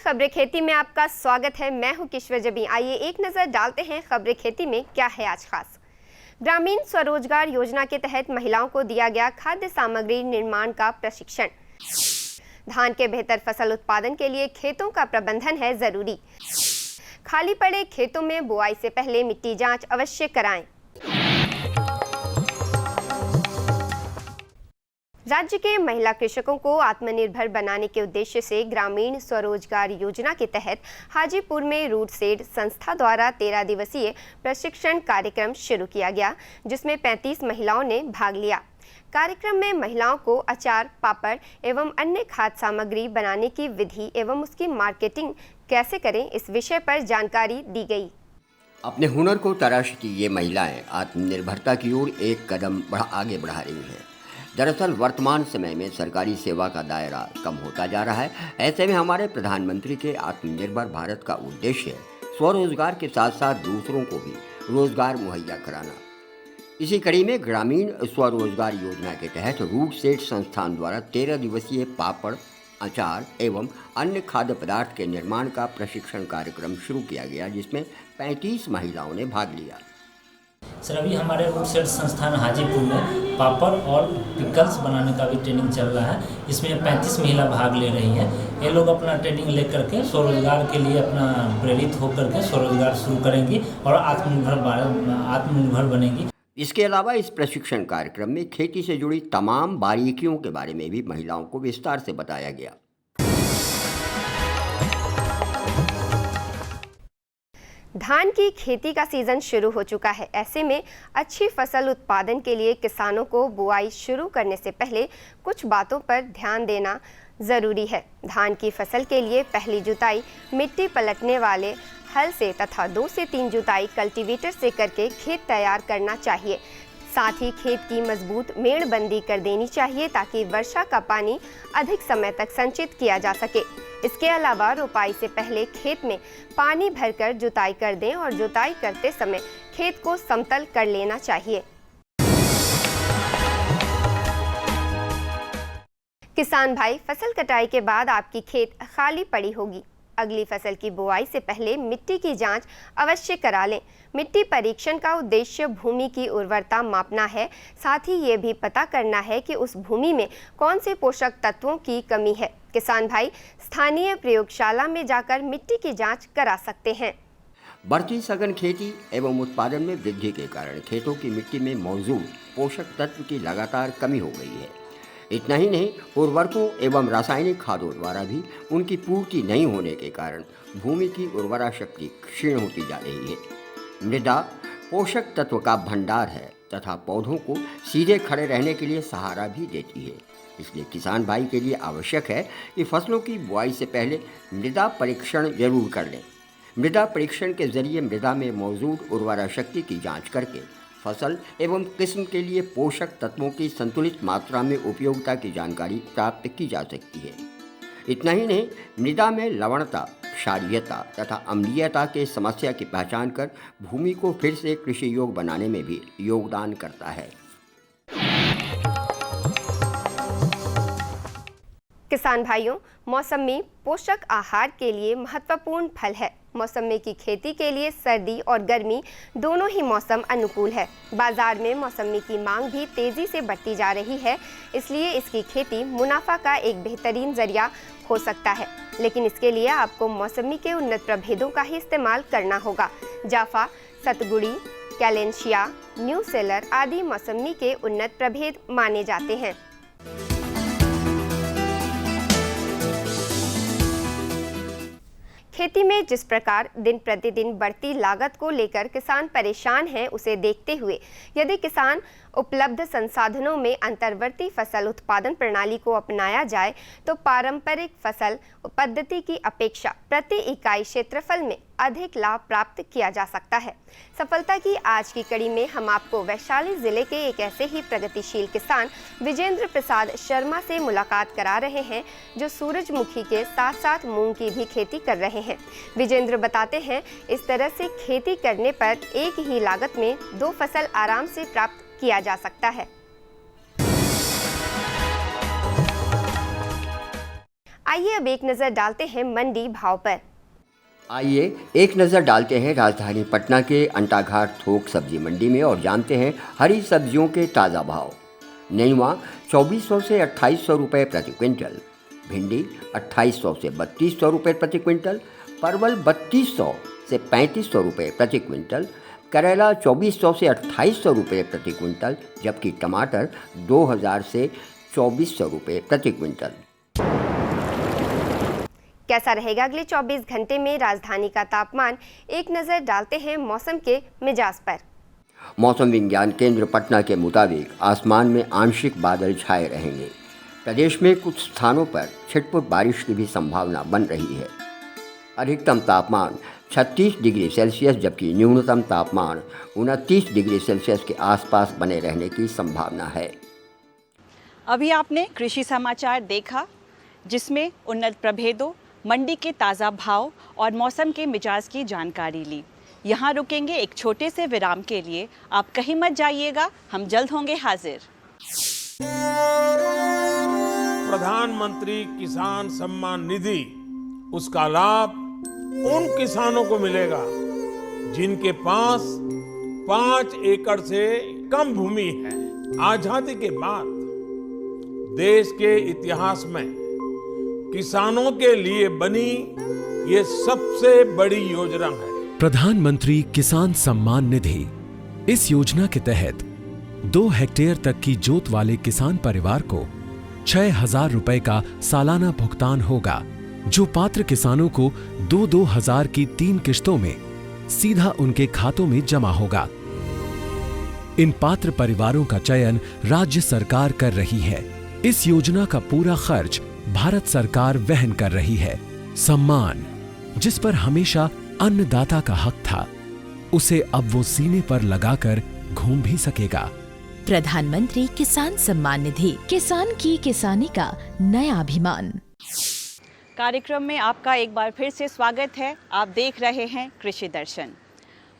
खबरें खेती में आपका स्वागत है। मैं हूं किश्वर जबी। आइए एक नजर डालते हैं खबरें खेती में क्या है आज खास। ग्रामीण स्वरोजगार योजना के तहत महिलाओं को दिया गया खाद्य सामग्री निर्माण का प्रशिक्षण। धान के बेहतर फसल उत्पादन के लिए खेतों का प्रबंधन है जरूरी। खाली पड़े खेतों में बुआई से पहले मिट्टी जांच अवश्य कराएं। राज्य के महिला कृषकों को आत्मनिर्भर बनाने के उद्देश्य से ग्रामीण स्वरोजगार योजना के तहत हाजीपुर में रूट सेड संस्था द्वारा 13 दिवसीय प्रशिक्षण कार्यक्रम शुरू किया गया, जिसमें 35 महिलाओं ने भाग लिया। कार्यक्रम में महिलाओं को अचार, पापड़ एवं अन्य खाद्य सामग्री बनाने की विधि एवं उसकी मार्केटिंग कैसे करें, इस विषय पर जानकारी दी गई। अपने हुनर को तराशती ये महिलाएं आत्मनिर्भरता की ओर एक कदम आगे बढ़ा रही हैं। दरअसल वर्तमान समय में सरकारी सेवा का दायरा कम होता जा रहा है। ऐसे में हमारे प्रधानमंत्री के आत्मनिर्भर भारत का उद्देश्य स्वरोजगार के साथ साथ दूसरों को भी रोजगार मुहैया कराना। इसी कड़ी में ग्रामीण स्वरोजगार योजना के तहत रूट सेड संस्थान द्वारा 13 दिवसीय पापड़, अचार एवं अन्य खाद्य पदार्थ के निर्माण का प्रशिक्षण कार्यक्रम शुरू किया गया, जिसमें 35 महिलाओं ने भाग लिया। सर, अभी हमारे रूट सेड संस्थान हाजीपुर में पापड़ और पिकल्स बनाने का भी ट्रेनिंग चल रहा है। इसमें 35 महिला भाग ले रही हैं। ये लोग अपना ट्रेनिंग लेकर के स्वरोजगार के लिए अपना प्रेरित होकर के स्वरोजगार शुरू करेंगी और आत्मनिर्भर बनेंगी। इसके अलावा इस प्रशिक्षण कार्यक्रम में खेती से जुड़ी तमाम बारीकियों के बारे में भी महिलाओं को विस्तार से बताया गया। धान की खेती का सीजन शुरू हो चुका है। ऐसे में अच्छी फसल उत्पादन के लिए किसानों को बुआई शुरू करने से पहले कुछ बातों पर ध्यान देना ज़रूरी है। धान की फसल के लिए पहली जुताई मिट्टी पलटने वाले हल से तथा 2 से 3 जुताई कल्टीवेटर से करके खेत तैयार करना चाहिए। साथ ही खेत की मजबूत मेड़बंदी कर देनी चाहिए ताकि वर्षा का पानी अधिक समय तक संचित किया जा सके। इसके अलावा रोपाई से पहले खेत में पानी भरकर जुताई कर दें और जुताई करते समय खेत को समतल कर लेना चाहिए। किसान भाई, फसल कटाई के बाद आपकी खेत खाली पड़ी होगी। अगली फसल की बुआई से पहले मिट्टी की जांच अवश्य करा लें। मिट्टी परीक्षण का उद्देश्य भूमि की उर्वरता मापना है। साथ ही ये भी पता करना है कि उस भूमि में कौन से पोषक तत्वों की कमी है। किसान भाई स्थानीय प्रयोगशाला में जाकर मिट्टी की जांच करा सकते हैं। बढ़ती सघन खेती एवं उत्पादन में वृद्धि के कारण खेतों की मिट्टी में मौजूद पोषक तत्व की लगातार कमी हो गई है। इतना ही नहीं, उर्वरकों एवं रासायनिक खादों द्वारा भी उनकी पूर्ति नहीं होने के कारण भूमि की उर्वरा शक्ति क्षीण होती जा रही है। मृदा पोषक तत्व का भंडार है तथा पौधों को सीधे खड़े रहने के लिए सहारा भी देती है। इसलिए किसान भाई के लिए आवश्यक है कि फसलों की बुआई से पहले मृदा परीक्षण जरूर कर लें। मृदा परीक्षण के जरिए मृदा में मौजूद उर्वरा शक्ति की जाँच करके फसल एवं किस्म के लिए पोषक तत्वों की संतुलित मात्रा में उपयोगिता की जानकारी प्राप्त की जा सकती है। इतना ही नहीं, मृदा में लवणता, क्षारीयता तथा अम्लीयता के समस्या की पहचान कर भूमि को फिर से कृषि योग्य बनाने में भी योगदान करता है। किसान भाइयों, मौसमी पोषक आहार के लिए महत्वपूर्ण फल है। मौसमी की खेती के लिए सर्दी और गर्मी दोनों ही मौसम अनुकूल है। बाजार में मौसमी की मांग भी तेजी से बढ़ती जा रही है, इसलिए इसकी खेती मुनाफा का एक बेहतरीन जरिया हो सकता है। लेकिन इसके लिए आपको मौसमी के उन्नत प्रभेदों का ही इस्तेमाल करना होगा। जाफा, सतगुड़ी, कैलेंशिया, न्यू सेलर आदि मौसमी के उन्नत प्रभेद माने जाते हैं। खेती में जिस प्रकार दिन प्रतिदिन बढ़ती लागत को लेकर किसान परेशान हैं, उसे देखते हुए यदि किसान उपलब्ध संसाधनों में अंतर्वर्ती फसल उत्पादन प्रणाली को अपनाया जाए तो पारंपरिक फसल पद्धति की अपेक्षा प्रति इकाई क्षेत्रफल में अधिक लाभ प्राप्त किया जा सकता है। सफलता की आज की कड़ी में हम आपको वैशाली जिले के एक ऐसे ही प्रगतिशील किसान विजेंद्र प्रसाद शर्मा से मुलाकात करा रहे हैं, जो सूरजमुखी के साथ साथ मूंग की भी खेती कर रहे हैं। विजेंद्र बताते हैं, इस तरह से खेती करने पर एक ही लागत में 2 फसल आराम से प्राप्त किया जा सकता है। आइए अब एक नज़र डालते हैं मंडी भाव पर। आइए एक नज़र डालते हैं राजधानी पटना के अंटाघाट थोक सब्जी मंडी में और जानते हैं हरी सब्जियों के ताज़ा भाव। नेनुआ 2400 से 2800 रुपये प्रति क्विंटल, भिंडी 2800 से 3200 रुपये प्रति क्विंटल, परवल 3200 से 3500 रुपये प्रति क्विंटल, करेला 2400 से 2800 रुपये प्रति क्विंटल, जबकि टमाटर 2000 से 2400 रुपये प्रति क्विंटल। कैसा रहेगा अगले 24 घंटे में राजधानी का तापमान, एक नज़र डालते हैं मौसम के मिजाज पर। मौसम विज्ञान केंद्र पटना के मुताबिक आसमान में आंशिक बादल छाए रहेंगे। प्रदेश में कुछ स्थानों पर छिटपुट बारिश की भी संभावना बन रही है। अधिकतम तापमान 36 डिग्री सेल्सियस जबकि न्यूनतम तापमान 29 डिग्री सेल्सियस के आसपास बने रहने की संभावना है। अभी आपने कृषि समाचार देखा, जिसमें उन्नत प्रभेदों, मंडी के ताज़ा भाव और मौसम के मिजाज की जानकारी ली। यहाँ रुकेंगे एक छोटे से विराम के लिए, आप कहीं मत जाइएगा, हम जल्द होंगे हाजिर। प्रधानमंत्री किसान सम्मान निधि, उसका लाभ उन किसानों को मिलेगा जिनके पास 5 एकड़ से कम भूमि है। आजादी के बाद देश के इतिहास में किसानों के लिए बनी ये सबसे बड़ी योजना है। प्रधानमंत्री किसान सम्मान निधि। इस योजना के तहत 2 हेक्टेयर तक की जोत वाले किसान परिवार को 6,000 रुपए का सालाना भुगतान होगा, जो पात्र किसानों को 2-2 हजार की 3 किश्तों में सीधा उनके खातों में जमा होगा। इन पात्र परिवारों का चयन राज्य सरकार कर रही है। इस योजना का पूरा खर्च भारत सरकार वहन कर रही है। सम्मान, जिस पर हमेशा अन्नदाता का हक था, उसे अब वो सीने पर लगाकर घूम भी सकेगा। प्रधानमंत्री किसान सम्मान निधि, किसान की किसानी का नया अभिमान। कार्यक्रम में आपका एक बार फिर से स्वागत है। आप देख रहे हैं कृषि दर्शन।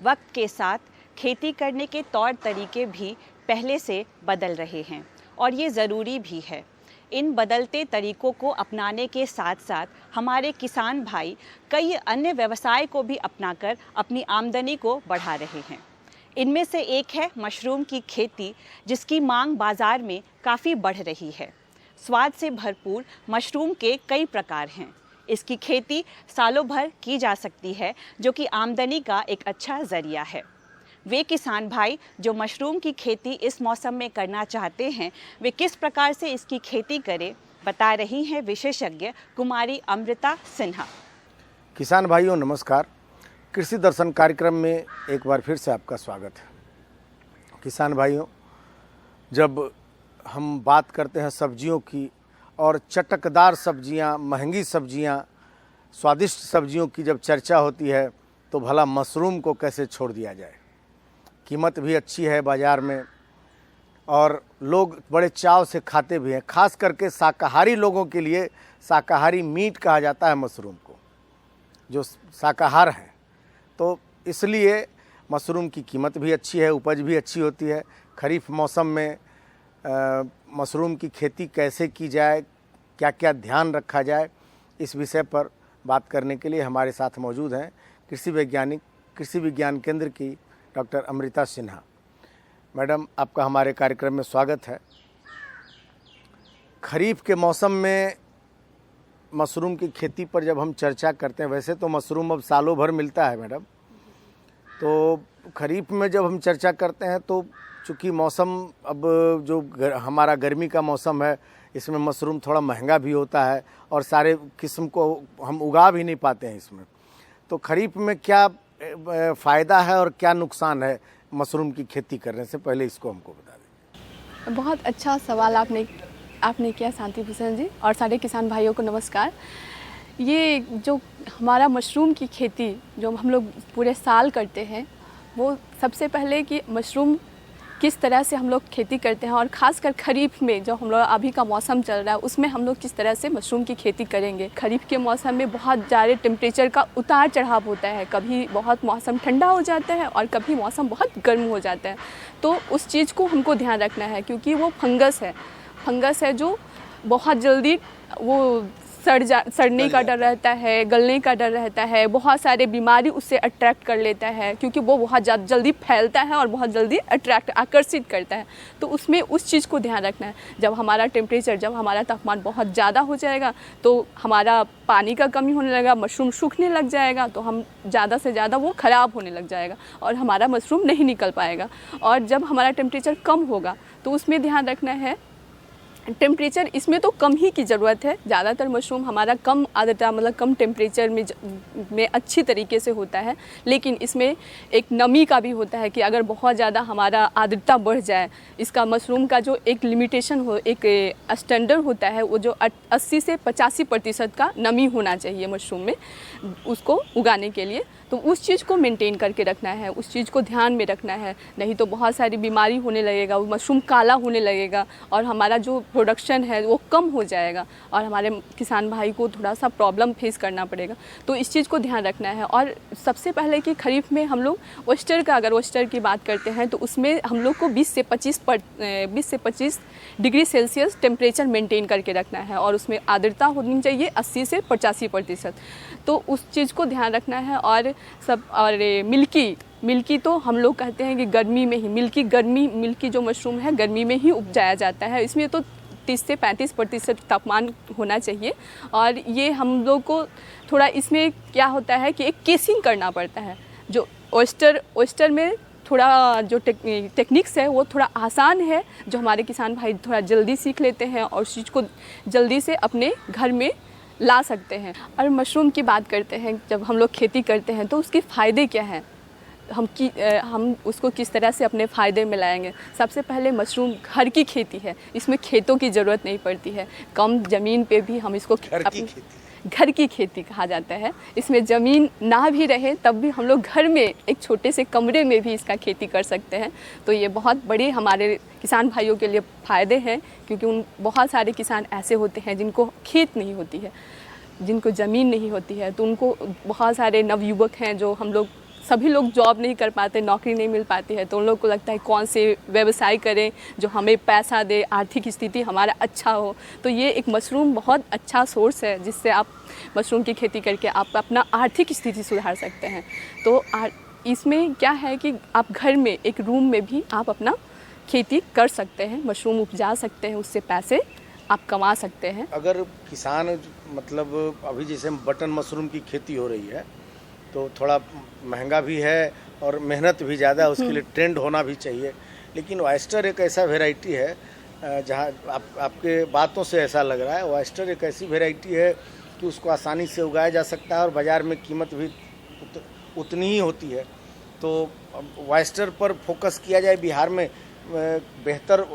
वक्त के साथ खेती करने के तौर तरीके भी पहले से बदल रहे हैं और ये ज़रूरी भी है। इन बदलते तरीकों को अपनाने के साथ साथ हमारे किसान भाई कई अन्य व्यवसाय को भी अपनाकर अपनी आमदनी को बढ़ा रहे हैं। इनमें से एक है मशरूम की खेती, जिसकी मांग बाज़ार में काफ़ी बढ़ रही है। स्वाद से भरपूर मशरूम के कई प्रकार हैं। इसकी खेती सालों भर की जा सकती है, जो कि आमदनी का एक अच्छा ज़रिया है। वे किसान भाई जो मशरूम की खेती इस मौसम में करना चाहते हैं, वे किस प्रकार से इसकी खेती करें, बता रही हैं विशेषज्ञ कुमारी अमृता सिन्हा। किसान भाइयों नमस्कार। कृषि दर्शन कार्यक्रम में एक बार फिर से आपका स्वागत है। किसान भाइयों, जब हम बात करते हैं सब्जियों की और चटकदार सब्जियां, महंगी सब्जियां, स्वादिष्ट सब्जियों की जब चर्चा होती है, तो भला मशरूम को कैसे छोड़ दिया जाए। कीमत भी अच्छी है बाज़ार में और लोग बड़े चाव से खाते भी हैं। खास करके शाकाहारी लोगों के लिए शाकाहारी मीट कहा जाता है मशरूम को, जो शाकाहार हैं। तो इसलिए मशरूम की कीमत भी अच्छी है, उपज भी अच्छी होती है। खरीफ मौसम में मशरूम की खेती कैसे की जाए, क्या क्या ध्यान रखा जाए, इस विषय पर बात करने के लिए हमारे साथ मौजूद हैं कृषि विज्ञान केंद्र की डॉक्टर अमृता सिन्हा। मैडम, आपका हमारे कार्यक्रम में स्वागत है। खरीफ के मौसम में मशरूम की खेती पर जब हम चर्चा करते हैं, वैसे तो मशरूम अब सालों भर मिलता है मैडम, तो खरीफ में जब हम चर्चा करते हैं तो चूँकि मौसम अब जो हमारा गर्मी का मौसम है, इसमें मशरूम थोड़ा महंगा भी होता है और सारे किस्म को हम उगा भी नहीं पाते हैं इसमें। तो खरीफ में क्या फ़ायदा है और क्या नुकसान है मशरूम की खेती करने से, पहले इसको हमको बता दें। बहुत अच्छा सवाल आपने किया शांति भूषण जी, और सारे किसान भाइयों को नमस्कार। ये जो हमारा मशरूम की खेती जो हम लोग पूरे साल करते हैं, वो सबसे पहले कि मशरूम किस तरह से हम लोग खेती करते हैं और ख़ासकर खरीफ में जो हम लोग अभी का मौसम चल रहा है, उसमें हम लोग किस तरह से मशरूम की खेती करेंगे। खरीफ के मौसम में बहुत ज़्यादा टेम्परेचर का उतार चढ़ाव होता है, कभी बहुत मौसम ठंडा हो जाता है और कभी मौसम बहुत गर्म हो जाता है। तो उस चीज़ को हमको ध्यान रखना है, क्योंकि वो फंगस है जो बहुत जल्दी वो सड़ने का डर रहता है, गलने का डर रहता है, बहुत सारे बीमारी उससे अट्रैक्ट कर लेता है क्योंकि वो बहुत जल्दी फैलता है और बहुत जल्दी आकर्षित करता है। तो उसमें उस चीज़ को ध्यान रखना है। जब हमारा तापमान बहुत ज़्यादा हो जाएगा तो हमारा पानी का कमी होने लगेगा, मशरूम सूखने लग जाएगा, तो हम ज़्यादा से ज़्यादा वो ख़राब होने लग जाएगा और हमारा मशरूम नहीं निकल पाएगा। और जब हमारा टेम्परेचर कम होगा तो उसमें ध्यान रखना है, टेम्परेचर इसमें तो कम ही की ज़रूरत है। ज़्यादातर मशरूम हमारा कम आर्द्रता मतलब कम टेम्परेचर में अच्छी तरीके से होता है, लेकिन इसमें एक नमी का भी होता है कि अगर बहुत ज़्यादा हमारा आर्द्रता बढ़ जाए, इसका मशरूम का जो एक लिमिटेशन हो, एक स्टैंडर्ड होता है, वो जो 80 से 85% का नमी होना चाहिए मशरूम में उसको उगाने के लिए। तो उस चीज़ को मेंटेन करके रखना है, उस चीज़ को ध्यान में रखना है, नहीं तो बहुत सारी बीमारी होने लगेगा, वो मशरूम काला होने लगेगा और हमारा जो प्रोडक्शन है वो कम हो जाएगा और हमारे किसान भाई को थोड़ा सा प्रॉब्लम फेस करना पड़ेगा। तो इस चीज़ को ध्यान रखना है। और सबसे पहले कि खरीफ में हम लोग अगर ऑयस्टर की बात करते हैं तो उसमें हम लोग को 20 से 25 डिग्री सेल्सियस टेम्परेचर मेंटेन करके रखना है और उसमें आर्द्रता होनी चाहिए 80 से 85%। तो उस चीज़ को ध्यान रखना है। और मिल्की तो हम लोग कहते हैं कि गर्मी में ही मिल्की जो मशरूम है गर्मी में ही उपजाया जाता है। इसमें तो 30 से 35% तापमान होना चाहिए और ये हम लोग को थोड़ा इसमें क्या होता है कि एक केसिंग करना पड़ता है। जो ऑयस्टर में थोड़ा जो टेक्निक्स है वो थोड़ा आसान है, जो हमारे किसान भाई थोड़ा जल्दी सीख लेते हैं और उस चीज़ को जल्दी से अपने घर में ला सकते हैं। और मशरूम की बात करते हैं, जब हम लोग खेती करते हैं तो उसके फ़ायदे क्या हैं, हम उसको किस तरह से अपने फ़ायदे में लाएंगे। सबसे पहले मशरूम घर की खेती है, इसमें खेतों की ज़रूरत नहीं पड़ती है। कम ज़मीन पे भी हम इसको घर की खेती कहा जाता है। इसमें ज़मीन ना भी रहे तब भी हम लोग घर में एक छोटे से कमरे में भी इसका खेती कर सकते हैं। तो ये बहुत बड़े हमारे किसान भाइयों के लिए फ़ायदे हैं, क्योंकि बहुत सारे किसान ऐसे होते हैं जिनको खेत नहीं होती है, जिनको ज़मीन नहीं होती है। तो उनको बहुत सारे नवयुवक हैं जो हम लोग सभी लोग जॉब नहीं कर पाते, नौकरी नहीं मिल पाती है, तो उन लोग को लगता है कौन से व्यवसाय करें जो हमें पैसा दे, आर्थिक स्थिति हमारा अच्छा हो। तो ये एक मशरूम बहुत अच्छा सोर्स है जिससे आप मशरूम की खेती करके आप अपना आर्थिक स्थिति सुधार सकते हैं। तो इसमें क्या है कि आप घर में एक रूम में भी आप अपना खेती कर सकते हैं, मशरूम उपजा सकते हैं, उससे पैसे आप कमा सकते हैं। अगर किसान मतलब अभी जैसे बटन मशरूम की खेती हो रही है तो थोड़ा महंगा भी है और मेहनत भी ज़्यादा है, उसके लिए ट्रेंड होना भी चाहिए। लेकिन ऑयस्टर एक ऐसा वैरायटी है जहाँ आपके बातों से ऐसा लग रहा है, ऑयस्टर एक ऐसी वैरायटी है कि उसको आसानी से उगाया जा सकता है और बाज़ार में कीमत भी उतनी ही होती है। तो ऑयस्टर पर फोकस किया जाए, बिहार में बेहतर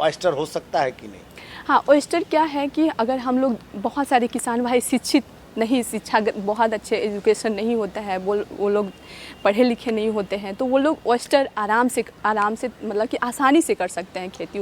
ऑयस्टर हो सकता है कि नहीं? हाँ, ऑयस्टर क्या है कि अगर हम लोग बहुत सारे किसान भाई शिक्षा बहुत अच्छे एजुकेशन नहीं होता है, वो लोग पढ़े लिखे नहीं होते हैं, तो वो लोग ऑयस्टर आराम से मतलब कि आसानी से कर सकते हैं खेती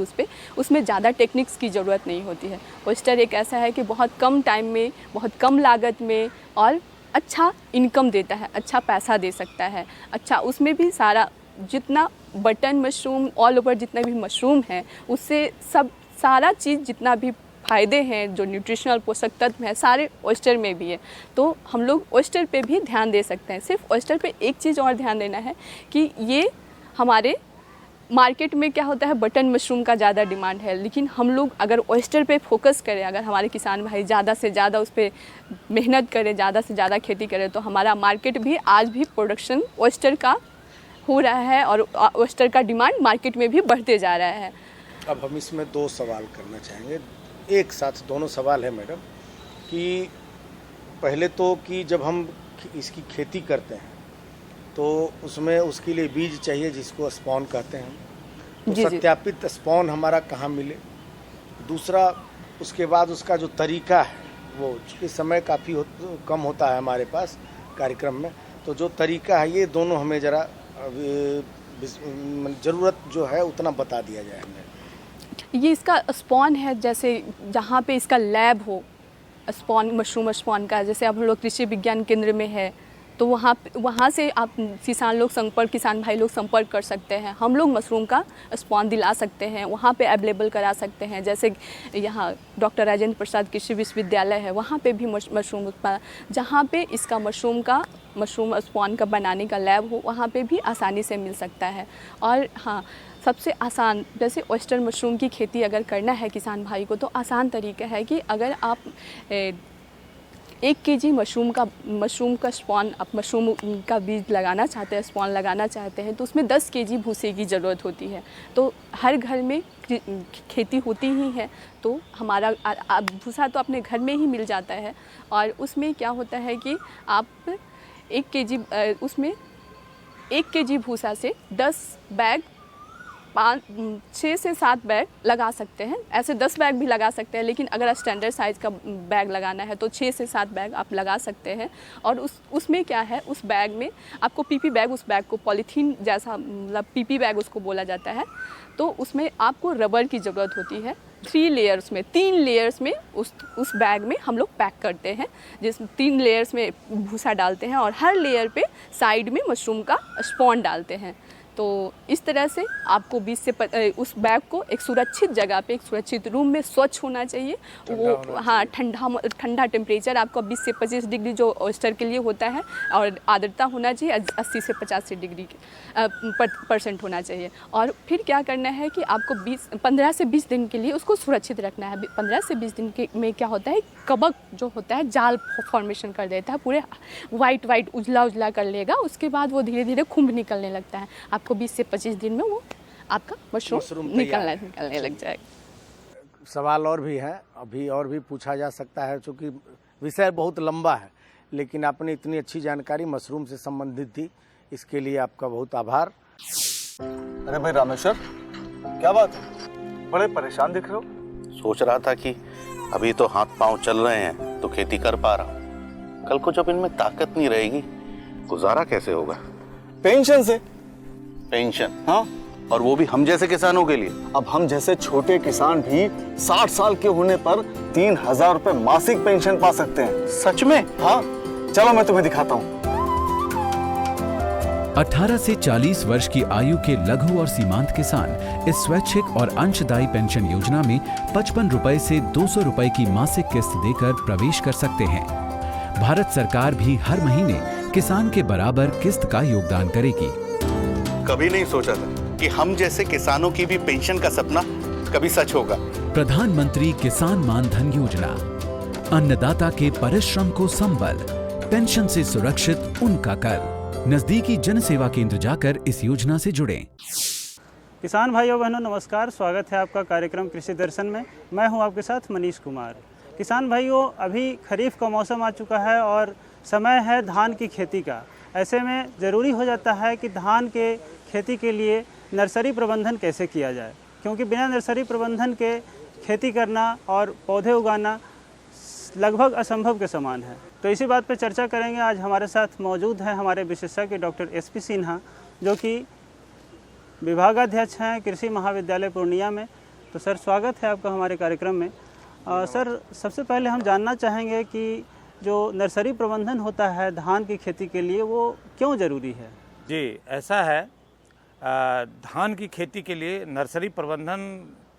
उसमें ज़्यादा टेक्निक्स की ज़रूरत नहीं होती है। ऑयस्टर एक ऐसा है कि बहुत कम टाइम में, बहुत कम लागत में और अच्छा इनकम देता है, अच्छा पैसा दे सकता है। अच्छा, उसमें भी सारा जितना बटन मशरूम ऑल ओवर जितना भी मशरूम है उससे सारा चीज़ जितना भी फ़ायदे हैं, जो न्यूट्रिशनल पोषक तत्व हैं, सारे ऑयस्टर में भी है। तो हम लोग ऑयस्टर पे भी ध्यान दे सकते हैं। सिर्फ ऑयस्टर पे एक चीज़ और ध्यान देना है कि ये हमारे मार्केट में क्या होता है, बटन मशरूम का ज़्यादा डिमांड है, लेकिन हम लोग अगर ऑयस्टर पे फोकस करें, अगर हमारे किसान भाई ज़्यादा से ज़्यादा उस पर मेहनत करें, ज़्यादा से ज़्यादा खेती करें, तो हमारा मार्केट भी आज भी प्रोडक्शन ऑयस्टर का हो रहा है और ऑयस्टर का डिमांड मार्केट में भी बढ़ते जा रहा है। अब हम इसमें 2 सवाल करना चाहेंगे, एक साथ दोनों सवाल है मैडम। कि पहले तो कि जब हम इसकी खेती करते हैं तो उसमें उसके लिए बीज चाहिए जिसको स्पॉन कहते हैं, तो सत्यापित स्पॉन हमारा कहाँ मिले। दूसरा, उसके बाद उसका जो तरीका है वो, चूँकि समय काफ़ी कम होता है हमारे पास कार्यक्रम में, तो जो तरीका है ये दोनों हमें ज़रा ज़रूरत जो है उतना बता दिया जाए हमें। ये इसका स्पॉन है, जैसे जहाँ पे इसका लैब हो स्पॉन, मशरूम स्पॉन का, जैसे अब हम लोग कृषि विज्ञान केंद्र में है तो वहाँ से आप किसान भाई लोग संपर्क कर सकते हैं। हम लोग मशरूम का स्पॉन दिला सकते हैं, वहाँ पे अवेलेबल करा सकते हैं। जैसे यहाँ डॉक्टर राजेंद्र प्रसाद कृषि विश्वविद्यालय है, वहाँ पे भी मशरूम उत्पादन, जहाँ पे इसका मशरूम स्पॉन का बनाने का लैब हो, वहाँ पे भी आसानी से मिल सकता है। और हाँ, सबसे आसान, जैसे ऑयस्टर मशरूम की खेती अगर करना है किसान भाई को, तो आसान तरीका है कि अगर आप 1 kg मशरूम का स्पॉन, आप मशरूम का बीज लगाना चाहते हैं, स्पॉन लगाना चाहते हैं, तो उसमें 10 kg भूसे की ज़रूरत होती है। तो हर घर में खेती होती ही है, तो हमारा भूसा तो अपने घर में ही मिल जाता है। और उसमें क्या होता है कि आप 1 kg भूसा से 10 बैग 6 से 7 बैग लगा सकते हैं। ऐसे 10 बैग भी लगा सकते हैं, लेकिन अगर स्टैंडर्ड साइज़ का बैग लगाना है तो 6 से 7 बैग आप लगा सकते हैं। और उसमें क्या है, उस बैग में आपको पीपी बैग, उस बैग को पॉलीथीन जैसा, मतलब पीपी बैग उसको बोला जाता है, तो उसमें आपको रबर की ज़रूरत होती है। 3 लेयर्स में उस बैग में हम लोग पैक करते हैं, जिस 3 लेयर्स में भूसा डालते हैं और हर लेयर पे साइड में मशरूम का स्पॉन डालते हैं। तो इस तरह से आपको 20 से उस बैग को एक सुरक्षित जगह पे, एक सुरक्षित रूम में, स्वच्छ होना चाहिए वो, हाँ, ठंडा टेम्परेचर आपका 20 से 25 डिग्री जो ऑयस्टर के लिए होता है, और आर्द्रता होना चाहिए 80 से 85 डिग्री % होना चाहिए। और फिर क्या करना है कि आपको 15 से 20 दिन के लिए उसको सुरक्षित रखना है। 15 से 20 दिन के में क्या होता है, कवक जो होता है जाल फॉर्मेशन कर देता है, पूरे वाइट उजला कर लेगा। उसके बाद वो धीरे धीरे खुम्ब निकलने लगता है। आपको 20 से 25 दिन में वो आपका मशरूम निकलने लग जाएगा। सवाल और भी हैं, अभी और भी पूछा जा सकता है, क्योंकि विषय बहुत लंबा है, लेकिन आपने इतनी अच्छी जानकारी मशरूम से संबंधित दी, इसके लिए आपका बहुत आभार। अरे भाई रामेश्वर, क्या बात है, बड़े परेशान दिख रहे हो? सोच रहा था कि अभी तो हाथ पांव चल रहे हैं तो खेती कर पा रहा हूँ, कल को जब इनमें ताकत नहीं रहेगी गुजारा कैसे होगा? पेंशन से। पेंशन? हाँ, और वो भी हम जैसे किसानों के लिए। अब हम जैसे छोटे किसान भी 60 साल के होने पर 3000 रुपए मासिक पेंशन पा सकते हैं। सच में? हाँ, चलो मैं तुम्हें दिखाता हूँ। 18 से 40 वर्ष की आयु के लघु और सीमांत किसान इस स्वैच्छिक और अंशदायी पेंशन योजना में 55 रुपए से 200 रुपए की मासिक किस्त देकर प्रवेश कर सकते हैं। भारत सरकार भी हर महीने किसान के बराबर किस्त का योगदान करेगी। कभी नहीं सोचा था कि हम जैसे किसानों की भी पेंशन का सपना कभी सच होगा। प्रधानमंत्री किसान मान धन योजना, अन्नदाता के परिश्रम को संबल, पेंशन से सुरक्षित उनका कर। नजदीकी जन सेवा केंद्र जाकर इस योजना से जुड़ें। किसान भाइयों बहनों नमस्कार, स्वागत है आपका कार्यक्रम कृषि दर्शन में। मैं हूं आपके साथ मनीष कुमार। किसान भाइयों, अभी खरीफ का मौसम आ चुका है और समय है धान की खेती का। ऐसे में ज़रूरी हो जाता है कि धान के खेती के लिए नर्सरी प्रबंधन कैसे किया जाए, क्योंकि बिना नर्सरी प्रबंधन के खेती करना और पौधे उगाना लगभग असंभव के समान है। तो इसी बात पर चर्चा करेंगे। आज हमारे साथ मौजूद हैं हमारे विशेषज्ञ डॉक्टर SP सिन्हा, जो कि विभागाध्यक्ष हैं कृषि महाविद्यालय पूर्णिया में। तो सर, स्वागत है आपका हमारे कार्यक्रम में। सर, सबसे पहले हम जानना चाहेंगे कि जो नर्सरी प्रबंधन होता है धान की खेती के लिए, वो क्यों ज़रूरी है? जी, ऐसा है, धान की खेती के लिए नर्सरी प्रबंधन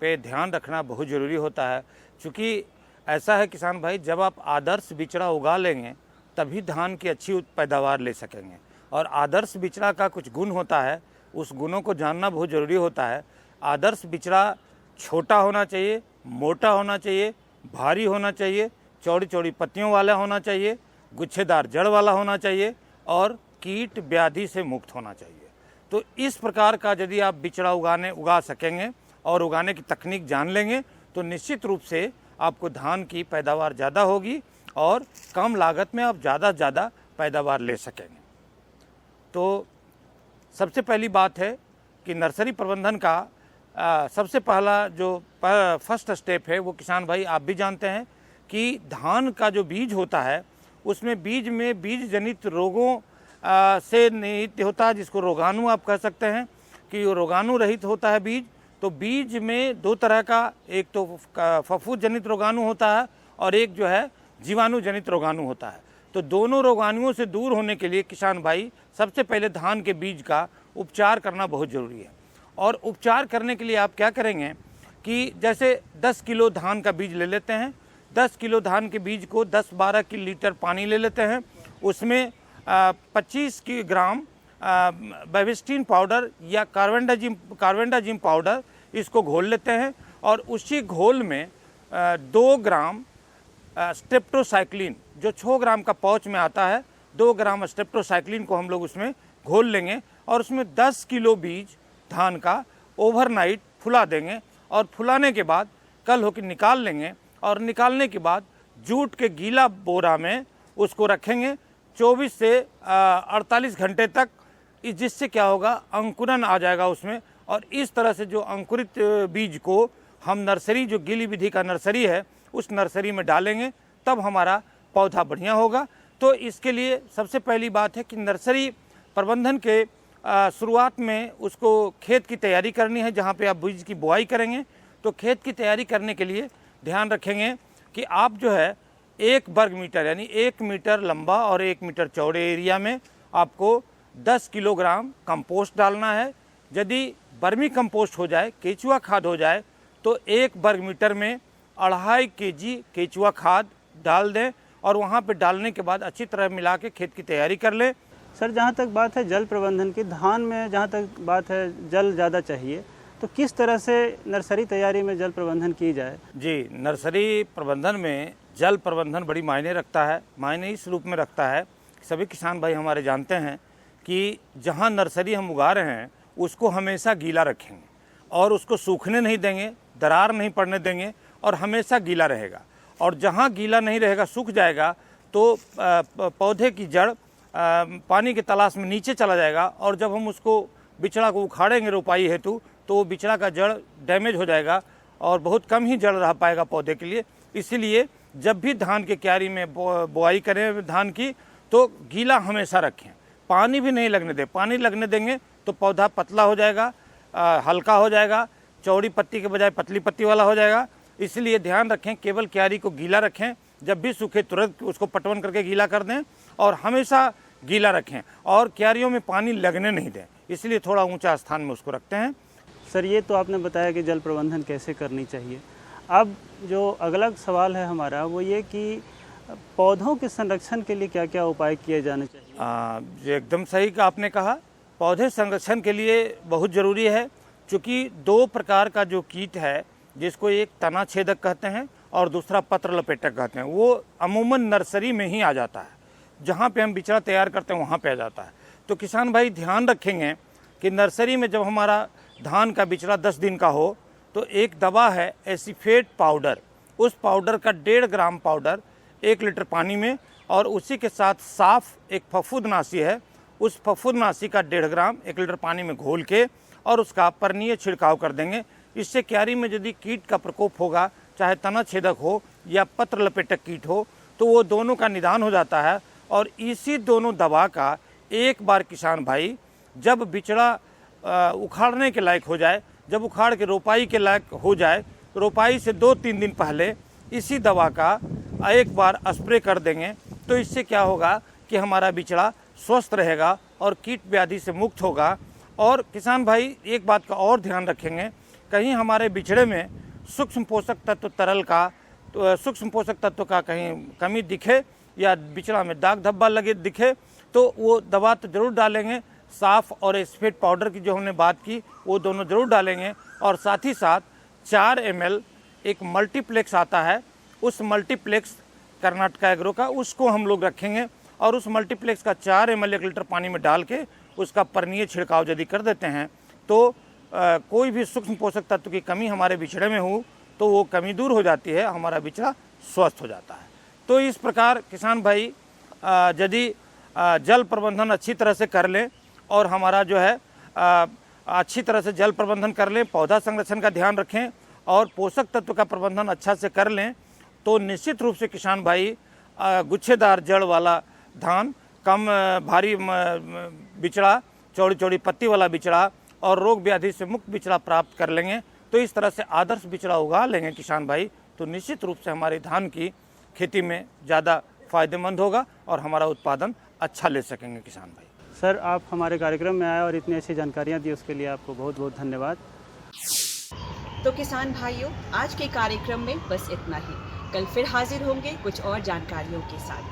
पे ध्यान रखना बहुत ज़रूरी होता है। क्योंकि ऐसा है किसान भाई, जब आप आदर्श बिचड़ा उगा लेंगे तभी धान की अच्छी पैदावार ले सकेंगे। और आदर्श बिचड़ा का कुछ गुण होता है, उस गुणों को जानना बहुत ज़रूरी होता है। आदर्श बिचड़ा छोटा होना चाहिए, मोटा होना चाहिए, भारी होना चाहिए, चौड़ी चौड़ी पत्तियों वाला होना चाहिए, गुच्छेदार जड़ वाला होना चाहिए और कीट व्याधि से मुक्त होना चाहिए। तो इस प्रकार का यदि आप बिचड़ा उगा सकेंगे और उगाने की तकनीक जान लेंगे तो निश्चित रूप से आपको धान की पैदावार ज़्यादा होगी और कम लागत में आप ज़्यादा से ज़्यादा पैदावार ले सकेंगे। तो सबसे पहली बात है कि नर्सरी प्रबंधन का सबसे पहला जो फर्स्ट स्टेप है वो किसान भाई आप भी जानते हैं कि धान का जो बीज होता है उसमें बीज में बीज जनित रोगों से निहित होता है, जिसको रोगाणु आप कह सकते हैं कि रोगाणु रहित होता है बीज। तो बीज में 2 तरह का, एक तो फफूंद जनित रोगाणु होता है और एक जो है जीवाणु जनित रोगाणु होता है। तो दोनों रोगाणुओं से दूर होने के लिए किसान भाई सबसे पहले धान के बीज का उपचार करना बहुत ज़रूरी है। और उपचार करने के लिए आप क्या करेंगे कि जैसे 10 किलो धान का बीज ले लेते हैं, 10 किलो धान के बीज को 10-12 लीटर पानी ले लेते हैं, उसमें 25 ग्राम बेबिस्टिन पाउडर या कार्बेंडाजिम पाउडर इसको घोल लेते हैं और उसी घोल में 2 ग्राम स्टेप्टोसाइक्लिन जो 6 ग्राम का पाउच में आता है, 2 ग्राम स्टेप्टोसाइक्लिन को हम लोग उसमें घोल लेंगे और उसमें 10 किलो बीज धान का ओवरनाइट फुला देंगे और फुलाने के बाद कल होकर निकाल लेंगे और निकालने के बाद जूट के गीला बोरा में उसको रखेंगे 24 से 48 घंटे तक, जिससे क्या होगा अंकुरन आ जाएगा उसमें। और इस तरह से जो अंकुरित बीज को हम नर्सरी, जो गीली विधि का नर्सरी है, उस नर्सरी में डालेंगे, तब हमारा पौधा बढ़िया होगा। तो इसके लिए सबसे पहली बात है कि नर्सरी प्रबंधन के शुरुआत में उसको खेत की तैयारी करनी है। जहाँ पे आप बीज की बुआई करेंगे तो खेत की तैयारी करने के लिए ध्यान रखेंगे कि आप जो है 1 वर्ग मीटर यानी 1 मीटर लंबा और 1 मीटर चौड़े एरिया में आपको 10 किलोग्राम कंपोस्ट डालना है। यदि वर्मी कंपोस्ट हो जाए, केचुआ खाद हो जाए, तो 1 वर्ग मीटर में 2.5 केजी केचुआ खाद डाल दें और वहाँ पे डालने के बाद अच्छी तरह मिला के खेत की तैयारी कर लें। सर, जहाँ तक बात है जल प्रबंधन की, धान में जहाँ तक बात है जल ज़्यादा चाहिए, तो किस तरह से नर्सरी तैयारी में जल प्रबंधन की जाए? जी, नर्सरी प्रबंधन में जल प्रबंधन बड़ी मायने रखता है। मायने इस रूप में रखता है, सभी किसान भाई हमारे जानते हैं कि जहाँ नर्सरी हम उगा रहे हैं उसको हमेशा गीला रखेंगे और उसको सूखने नहीं देंगे, दरार नहीं पड़ने देंगे और हमेशा गीला रहेगा। और जहाँ गीला नहीं रहेगा, सूख जाएगा, तो पौधे की जड़ पानी की तलाश में नीचे चला जाएगा और जब हम उसको बिचड़ा को उखाड़ेंगे रोपाई हेतु, तो बिचड़ा का जड़ डैमेज हो जाएगा और बहुत कम ही जड़ रह पाएगा पौधे के लिए। इसीलिए जब भी धान के क्यारी में बुआई करें धान की, तो गीला हमेशा रखें, पानी भी नहीं लगने दें। पानी लगने देंगे तो पौधा पतला हो जाएगा, हल्का हो जाएगा, चौड़ी पत्ती के बजाय पतली पत्ती वाला हो जाएगा। इसलिए ध्यान रखें, केवल क्यारी को गीला रखें, जब भी सूखे तुरंत उसको पटवन करके गीला कर दें और हमेशा गीला रखें और क्यारियों में पानी लगने नहीं दें, इसलिए थोड़ा ऊंचा स्थान में उसको रखते हैं। सर, ये तो आपने बताया कि जल प्रबंधन कैसे करनी चाहिए। अब जो अगला सवाल है हमारा वो ये कि पौधों के संरक्षण के लिए क्या क्या उपाय किए जाने चाहिए? एकदम सही का आपने कहा, पौधे संरक्षण के लिए बहुत ज़रूरी है, क्योंकि 2 प्रकार का जो कीट है, जिसको एक तना छेदक कहते हैं और दूसरा पत्र लपेटक कहते हैं, वो अमूमन नर्सरी में ही आ जाता है। जहाँ पे हम बिचड़ा तैयार करते हैं वहाँ पे आ जाता है। तो किसान भाई ध्यान रखेंगे कि नर्सरी में जब हमारा धान का बिचड़ा 10 दिन का हो, तो एक दवा है एसीफेट पाउडर, उस पाउडर का 1.5 ग्राम पाउडर 1 लीटर पानी में और उसी के साथ साफ एक फफूंदनाशी है, उस फफूंदनाशी का 1.5 ग्राम 1 लीटर पानी में घोल के और उसका परनीय छिड़काव कर देंगे। इससे क्यारी में यदि कीट का प्रकोप होगा, चाहे तना छेदक हो या पत्र लपेटक कीट हो, तो वो दोनों का निदान हो जाता है। और इसी दोनों दवा का एक बार किसान भाई जब बिचड़ा उखाड़ने के लायक हो जाए, जब उखाड़ के रोपाई के लायक हो जाए, रोपाई से 2-3 दिन पहले इसी दवा का एक बार स्प्रे कर देंगे, तो इससे क्या होगा कि हमारा बिचड़ा स्वस्थ रहेगा और कीट व्याधि से मुक्त होगा। और किसान भाई एक बात का और ध्यान रखेंगे, कहीं हमारे बिचड़े में सूक्ष्म पोषक तत्व तरल का सूक्ष्म पोषक तत्व का कहीं कमी दिखे या बिचड़ा में दाग धब्बा लगे दिखे, तो वो दवा तो ज़रूर डालेंगे। साफ और एसीफेट पाउडर की जो हमने बात की वो दोनों ज़रूर डालेंगे। और साथ ही साथ 4 ml एक मल्टीप्लेक्स आता है, उस मल्टीप्लेक्स कर्नाटक एग्रो का, उसको हम लोग रखेंगे और उस मल्टीप्लेक्स का 4 ml 1 लीटर पानी में डाल के उसका परनीय छिड़काव यदि कर देते हैं, तो कोई भी सूक्ष्म पोषक तत्व की कमी हमारे बिचड़े में हो तो वो कमी दूर हो जाती है, हमारा बिचड़ा स्वस्थ हो जाता है। तो इस प्रकार किसान भाई यदि जल प्रबंधन अच्छी तरह से कर लें और हमारा जो है अच्छी तरह से जल प्रबंधन कर लें, पौधा संरक्षण का ध्यान रखें और पोषक तत्व का प्रबंधन अच्छा से कर लें, तो निश्चित रूप से किसान भाई गुच्छेदार जड़ वाला धान, कम भारी बिचड़ा, चौड़ी चौड़ी पत्ती वाला बिचड़ा और रोग व्याधि से मुक्त बिचड़ा प्राप्त कर लेंगे। तो इस तरह से आदर्श बिचड़ा उगा लेंगे किसान भाई, तो निश्चित रूप से हमारी धान की खेती में ज़्यादा फ़ायदेमंद होगा और हमारा उत्पादन अच्छा ले सकेंगे किसान भाई। सर, आप हमारे कार्यक्रम में आए और इतनी अच्छी जानकारियाँ दी, उसके लिए आपको बहुत बहुत धन्यवाद। तो किसान भाइयों, आज के कार्यक्रम में बस इतना ही। कल फिर हाजिर होंगे कुछ और जानकारियों के साथ।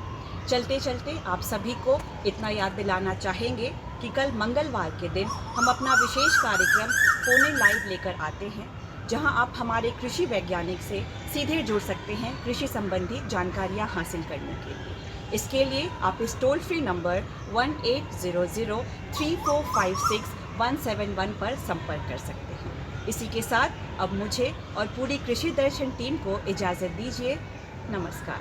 चलते चलते आप सभी को इतना याद दिलाना चाहेंगे कि कल मंगलवार के दिन हम अपना विशेष कार्यक्रम पुणे लाइव लेकर आते हैं, जहां आप हमारे कृषि वैज्ञानिक से सीधे जुड़ सकते हैं कृषि संबंधी जानकारियां हासिल करने के लिए। इसके लिए आप इस टोल फ्री नंबर 1800-3456-171 पर संपर्क कर सकते हैं। इसी के साथ अब मुझे और पूरी कृषि दर्शन टीम को इजाज़त दीजिए। नमस्कार।